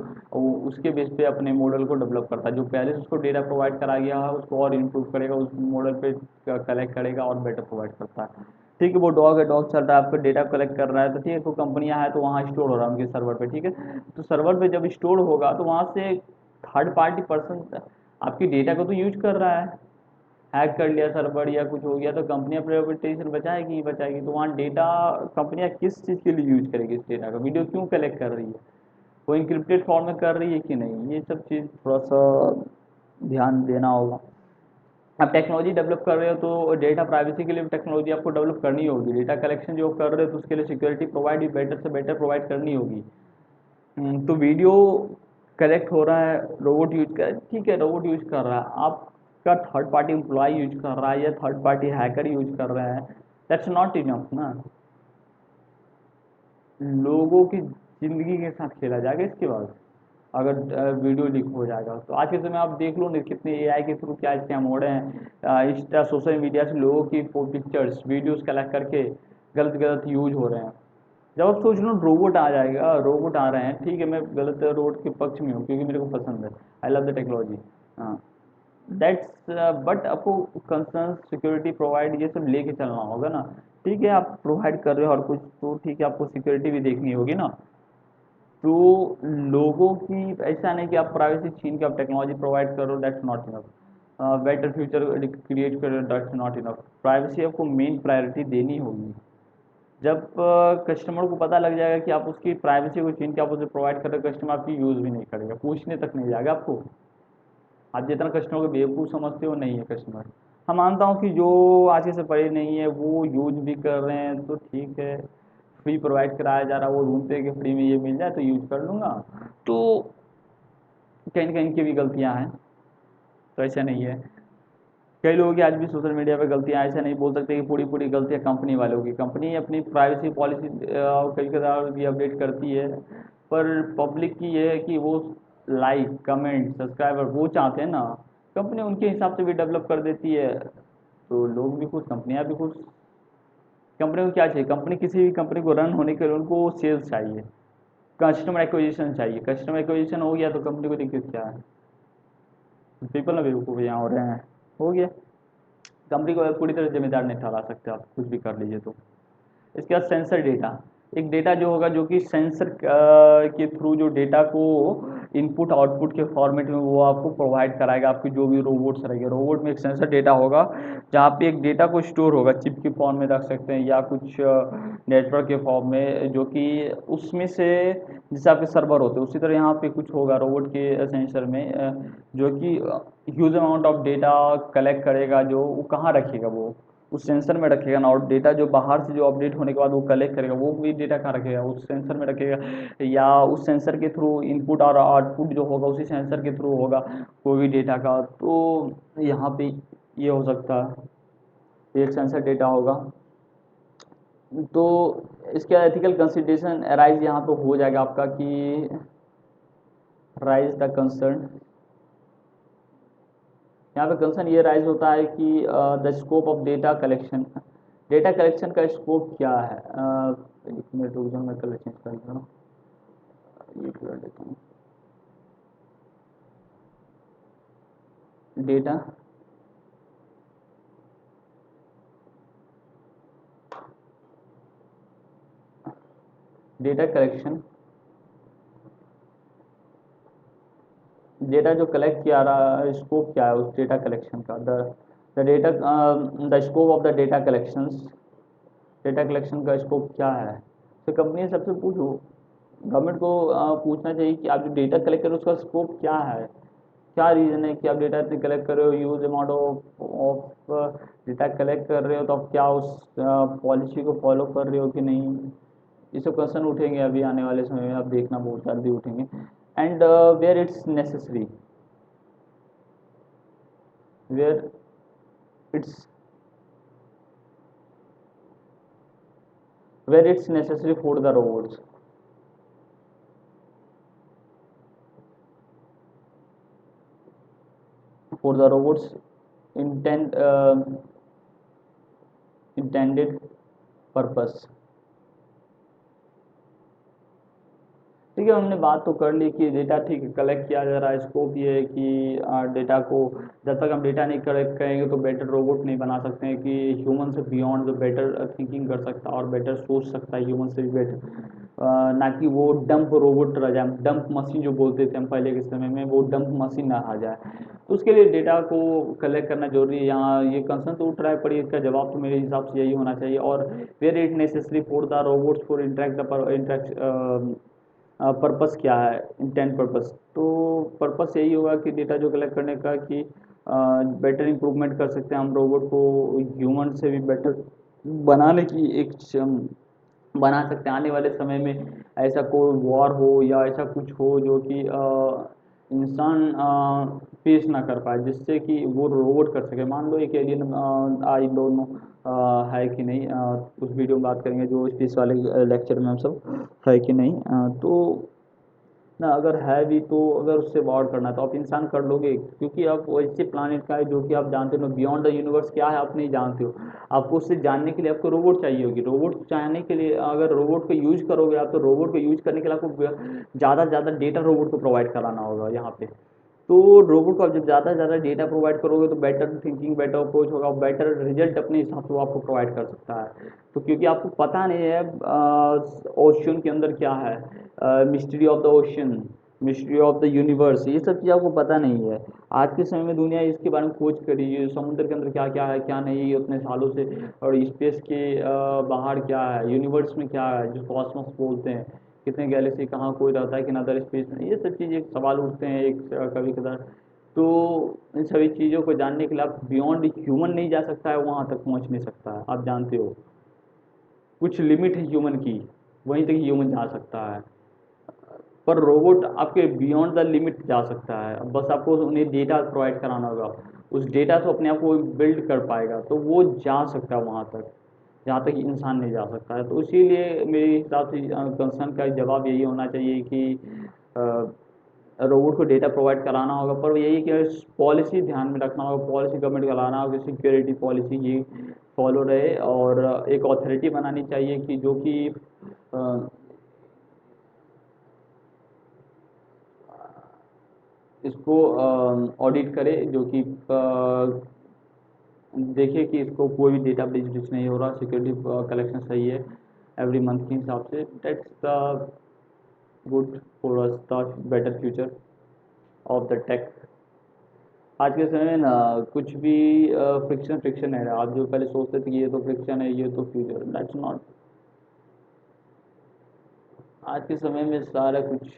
उसके बेस पे अपने मॉडल को डेवलप करता है, जो पहले से उसको डेटा प्रोवाइड करा गया है उसको और इम्प्रूव करेगा, उस मॉडल पे कलेक्ट करेगा और बेटर प्रोवाइड करता है। ठीक है, वो डॉग है, डॉग चल रहा है, आपका डेटा कलेक्ट कर रहा है, तो ठीक है, कोई कंपनियां है तो वहाँ स्टोर हो रहा है उनके सर्वर पे, ठीक है। तो सर्वर पे जब स्टोर होगा तो वहाँ से थर्ड पार्टी पर्सन आपकी डेटा को तो यूज कर रहा है, हैक कर लिया सर्वर या कुछ हो गया, तो कंपनियां प्राइवेटाइजेशन बचाएगी ही बचाएगी। तो वहाँ डेटा कंपनियां किस चीज़ के लिए यूज करेगी, इस डेटा का वीडियो क्यों कलेक्ट कर रही है, वो इंक्रिप्टेड फॉर्म में कर रही है कि नहीं, ये सब चीज़ थोड़ा सा ध्यान देना होगा। आप टेक्नोलॉजी डेवलप कर रहे हो तो डेटा प्राइवेसी के लिए टेक्नोलॉजी आपको डेवलप करनी होगी, डेटा कलेक्शन जो कर रहे हो तो उसके लिए सिक्योरिटी प्रोवाइड भी बेटर से बेटर प्रोवाइड करनी होगी। तो वीडियो कलेक्ट हो रहा है, रोबोट यूज कर, ठीक है, रोबोट यूज कर रहा है, आपका थर्ड पार्टी एम्प्लॉय यूज कर रहा है या थर्ड पार्टी हैकर यूज कर रहा है, दैट्स नॉट इनफ ना। लोगों की ज़िंदगी के साथ खेला जाएगा इसके बाद, अगर वीडियो लीक हो जाएगा तो। आज के समय आप देख लो ना कितने एआई के थ्रू क्या स्कैम हो रहे हैं, इंस्टा सोशल मीडिया से लोगों की पिक्चर्स वीडियोस कलेक्ट करके गलत गलत यूज हो रहे हैं। जब आप सोच लो रोबोट आ जाएगा, रोबोट आ रहे हैं, ठीक है, मैं गलत रोबोट के पक्ष में हूँ क्योंकि मेरे को पसंद है, आई लव द टेक्नोलॉजी, हाँ, दैट्स, बट आपको कंसर्न सिक्योरिटी प्रोवाइड ये सब लेके चलना होगा ना। ठीक है, आप प्रोवाइड कर रहे हो और कुछ, तो ठीक है, आपको सिक्योरिटी भी देखनी होगी ना। तो लोगों की ऐसा नहीं कि आप प्राइवेसी छीन के आप टेक्नोलॉजी प्रोवाइड करो, that's not enough. Better future create करो, दैट्स नॉट इनफ। प्राइवेसी आपको मेन प्रायोरिटी देनी होगी। जब कस्टमर को पता लग जाएगा कि आप उसकी प्राइवेसी को छीन के आप उसे प्रोवाइड कर रहे हो, कस्टमर आपकी यूज़ भी नहीं करेगा, पूछने तक नहीं जाएगा आपको। आप जितना कस्टमर को बेवकूफ़ समझते हो नहीं है कस्टमर, हम मानता हूँ कि जो आज से पढ़े नहीं है वो यूज भी कर रहे हैं तो ठीक है, फ्री प्रोवाइड कराया जा रहा है, वो ढूंढते हैं कि फ्री में ये मिल जाए तो यूज कर लूँगा। तो कहीं न कहीं इनकी भी गलतियाँ हैं, तो ऐसा नहीं है। कई लोगों की आज भी सोशल मीडिया पे गलतियाँ, ऐसा नहीं बोल सकते कि पूरी पूरी गलतियाँ कंपनी वालों की। कंपनी अपनी प्राइवेसी पॉलिसी कई कदार भी अपडेट करती है, पर पब्लिक की ये है कि वो लाइक कमेंट सब्सक्राइबर वो चाहते हैं ना, कंपनी उनके हिसाब से भी डेवलप कर देती है, तो लोग भी खुश, कंपनियाँ भी खुश। कंपनी को क्या चाहिए, कंपनी किसी भी कंपनी को रन होने के लिए उनको सेल्स चाहिए, कस्टमर एक्विजिशन चाहिए। कस्टमर एक्विजिशन हो गया तो कंपनी को दिक्कत क्या है, पीपल ना बेवकूफ़ यहाँ हो रहे हैं, हो गया। कंपनी को पूरी तरह जिम्मेदार नहीं ठहरा सकते आप, कुछ भी कर लीजिए तो। इसके बाद सेंसर डेटा, एक डेटा जो होगा जो कि सेंसर के थ्रू जो डेटा को इनपुट आउटपुट के फॉर्मेट में वो आपको प्रोवाइड कराएगा। आपकी जो भी रोबोट्स रहेंगे, रोबोट में एक सेंसर डेटा होगा जहाँ पे एक डेटा को स्टोर होगा, चिप के फॉर्म में रख सकते हैं या कुछ नेटवर्क के फॉर्म में, जो कि उसमें से जैसे आपके सर्वर होते हैं उसी तरह यहाँ पे कुछ होगा रोबोट के सेंसर में, जो कि huge amount of data collect करेगा, जो वो कहाँ रखेगा, वो उस सेंसर में रखेगा ना। और डेटा जो बाहर से जो अपडेट होने के बाद वो कलेक्ट करेगा, वो भी डेटा कहाँ रखेगा, उस सेंसर में रखेगा, या उस सेंसर के थ्रू इनपुट और आउटपुट जो होगा उसी सेंसर के थ्रू होगा कोई भी डेटा का। तो यहाँ पे ये हो सकता है, एक सेंसर डेटा होगा। तो इसके एथिकल कंसिडरेशन अराइज यहाँ पे हो जाएगा आपका कि राइज द कंसर्न, यहाँ पे कंसर्न ये राइज होता है कि the scope of data collection, data collection का स्कोप क्या है। एक मिनट रुक जाओ, मैं कलर चेंज कर लेता हूँ, ये कर लेता हूँ। डेटा डेटा कलेक्शन, डेटा जो कलेक्ट किया रहा है स्कोप क्या है उस डेटा कलेक्शन का, the data the scope of the data collections, data collection का स्कोप क्या है। तो कंपनी सबसे पूछो, गवर्नमेंट को पूछना चाहिए कि आप जो डेटा कलेक्ट कर रहे हो उसका स्कोप क्या है, क्या रीज़न है कि आप डेटा इतने कलेक्ट कर रहे हो, use amount of data collect कर रहे हो, तो आप क्या उस पॉलिसी को फॉलो कर रहे हो कि नहीं। ये सब क्वेश्चन उठेंगे अभी आने वाले समय में, आप देखना बहुत जल्दी उठेंगे। And where it's necessary, where it's where it's necessary for the robots, for the robots intend intended purpose. ठीक है, हमने बात तो कर ली कि डेटा ठीक है कलेक्ट किया जा रहा है, स्कोप ये है कि डेटा को जब तक हम डेटा नहीं कलेक्ट करेंगे तो बेटर रोबोट नहीं बना सकते हैं कि ह्यूमन से बियॉन्ड जो बेटर थिंकिंग कर सकता है और बेटर सोच सकता है ह्यूमन से भी बेटर, ना कि वो डंप रोबोट रह जाए, डंप मशीन जो बोलते थे हम पहले के समय में, वो डंप मशीन ना आ जाए। तो उसके लिए डेटा को कलेक्ट करना जरूरी है। यहाँ ये कंसर्न तो उठ रहा है, पर इसका जवाब तो मेरे हिसाब से यही होना चाहिए। और where it necessary for the robots for interact purpose क्या है, इंटेंट पर्पस, तो पर्पस यही होगा कि डेटा जो कलेक्ट करने का कि बेटर इम्प्रूवमेंट कर सकते हैं हम रोबोट को, ह्यूमन से भी बेटर बनाने की एक बना सकते हैं। आने वाले समय में ऐसा कोई वॉर हो या ऐसा कुछ हो जो कि इंसान फेस ना कर पाए, जिससे कि वो रोबोट कर सके। मान लो एक एलियन, आई डोंट नो है कि नहीं, उस वीडियो में बात करेंगे जो स्पेस वाले लेक्चर में हम सब, है कि नहीं, तो ना अगर है भी तो अगर उससे वॉर करना है तो आप इंसान कर लोगे, क्योंकि आप ऐसे प्लानिट का है जो कि आप जानते हो बियॉन्ड द यूनिवर्स क्या है आप नहीं जानते हो। आपको उससे जानने के लिए आपको रोबोट चाहिए होगी, रोबोट चाहने के लिए अगर रोबोट को यूज करोगे आप, तो रोबोट को यूज करने के लिए आपको ज़्यादा से ज़्यादा डेटा रोबोट को प्रोवाइड कराना होगा यहाँ पे। तो रोबोट को आप जब ज़्यादा से ज़्यादा डेटा प्रोवाइड करोगे तो बेटर थिंकिंग, बेटर अप्रोच होगा, बेटर रिजल्ट अपने हिसाब से वो आपको प्रोवाइड कर सकता है। तो क्योंकि आपको पता नहीं है ओशन के अंदर क्या है, mystery of the ocean, mystery of the universe, ये सब चीज़ आपको पता नहीं है। आज के समय में दुनिया इसके बारे में खोज करी है, समुद्र के अंदर क्या क्या है क्या नहीं है उतने सालों से, और स्पेस के बाहर क्या है, यूनिवर्स में क्या है जो कॉस्मोस बोलते हैं, कितने गैलेक्सी कहाँ कोई रहता है कि अदर स्पेस में, ये सब चीज़ एक सवाल उठते हैं एक कभी कदार। तो इन सभी चीज़ों को जानने के लिए आप बियॉन्ड ह्यूमन नहीं जा सकता है, वहाँ तक पहुँच नहीं सकता है, आप जानते हो कुछ लिमिट है ह्यूमन की, वहीं तक ह्यूमन जा सकता है। पर रोबोट आपके बियॉन्ड द लिमिट जा सकता है, अब बस आपको उन्हें डेटा प्रोवाइड कराना होगा, उस डेटा से अपने आप को बिल्ड कर पाएगा, तो वो जा सकता है वहाँ तक जहाँ तक इंसान नहीं जा सकता है। तो इसीलिए मेरे हिसाब से कंसर्न का जवाब यही होना चाहिए कि रोबोट को डेटा प्रोवाइड कराना होगा, पर यही कि पॉलिसी ध्यान में रखना होगा, पॉलिसी गवर्नमेंट को लाना होगा, सिक्योरिटी पॉलिसी ये फॉलो रहे, और एक अथॉरिटी बनानी चाहिए कि जो कि इसको ऑडिट करे, जो कि देखिए कि इसको कोई भी डेटा ब्रीच नहीं हो रहा, सिक्योरिटी कलेक्शन सही है एवरी मंथ के हिसाब से। That's the good for us the better future of the tech. आज के समय में ना कुछ भी फ्रिक्शन फ्रिक्शन है, आप जो पहले सोचते थे कि ये तो फ्रिक्शन है, ये तो फ्यूचर, दैट्स नॉट। आज के समय में सारा कुछ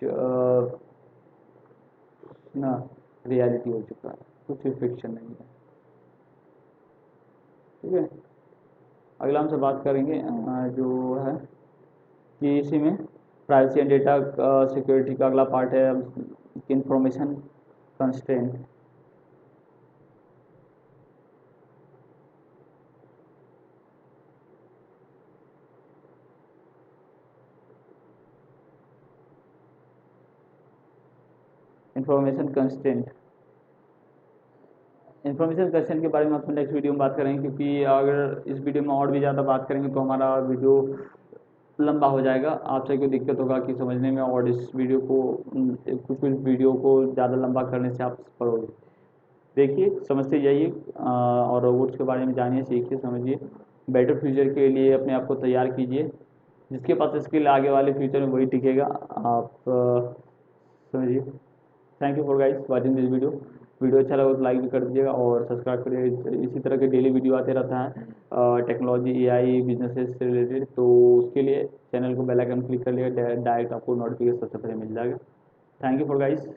ना रियलिटी हो चुका है, कुछ भी फ्रिक्शन नहीं है। ठीक है, अगला हमसे बात करेंगे जो है कि इसी में प्राइवेसी एंड डेटा सिक्योरिटी का अगला पार्ट है information constraint. Information constraint, information constraint के बारे में अपन नेक्स्ट वीडियो में बात करेंगे, क्योंकि अगर इस वीडियो में और भी ज़्यादा बात करेंगे तो हमारा वीडियो लंबा हो जाएगा, आपसे कोई दिक्कत होगा कि समझने में, और इस वीडियो को कुछ कुछ वीडियो को ज़्यादा लंबा करने से आप पढ़ोगे। देखिए समझते जाइए और रोबोट्स के बारे में जानिए, सीखिए, समझिए, बेटर फ्यूचर के लिए अपने आप को तैयार कीजिए। जिसके पास स्किल आगे वाले फ्यूचर में वही टिकेगा, आप समझिए। Thank you for guys watching this video. Video अच्छा लगा तो लाइक भी कर दीजिएगा और सब्सक्राइब करिए, इसी तरह के डेली वीडियो आते रहता है टेक्नोलॉजी, एआई, बिजनेसेस से रिलेटेड, तो उसके लिए चैनल को बेल आइकन क्लिक कर लिया, डायरेक्ट आपको नोटिफिकेशन सबसे पहले मिल जाएगा। Thank you for guys.